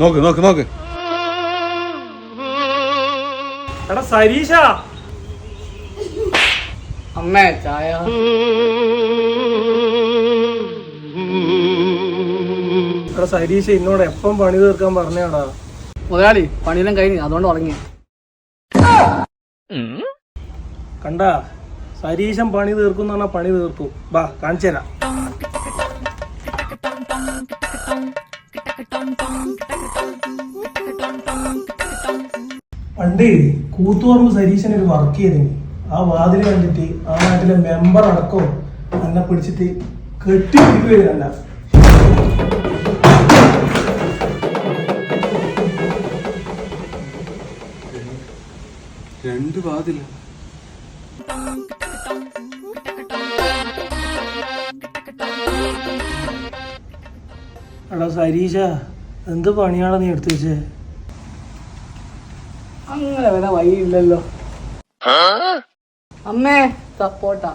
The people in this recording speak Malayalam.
നോക്ക് നോക്ക് നോക്ക്. എടാ സരീഷ, അമ്മേ ചായ. എടാ സരീഷ എന്നോട് എപ്പം പണി തീർക്കാൻ പറഞ്ഞാടാ. മുതലാളി പണിയെല്ലാം കഴിഞ്ഞു, അതുകൊണ്ട് ഉറങ്ങി. കണ്ടാ, സരീശൻ പണി തീർക്കും പറഞ്ഞാ പണി തീർക്കും. ബാ കാണിച്ചു തരാം. പണ്ട് കൂത്തുപറമ്പ് സരീശൻ ഒരു വർക്ക് ചെയ്തിന്. ആ വാതില് കണ്ടിട്ട് ആ നാട്ടിലെ മെമ്പർ അടക്കം എന്നെ പിടിച്ചിട്ട് കെട്ടി പിടിക്കുകയല്ല. രണ്ട് വാതില. എടാ സരീശ, എന്ത് പണിയാണോ നീ എടുത്തു വെച്ചേ? അങ്ങനെ വരാൻ വഴിയില്ലല്ലോ. അമ്മേ സപ്പോർട്ടാ.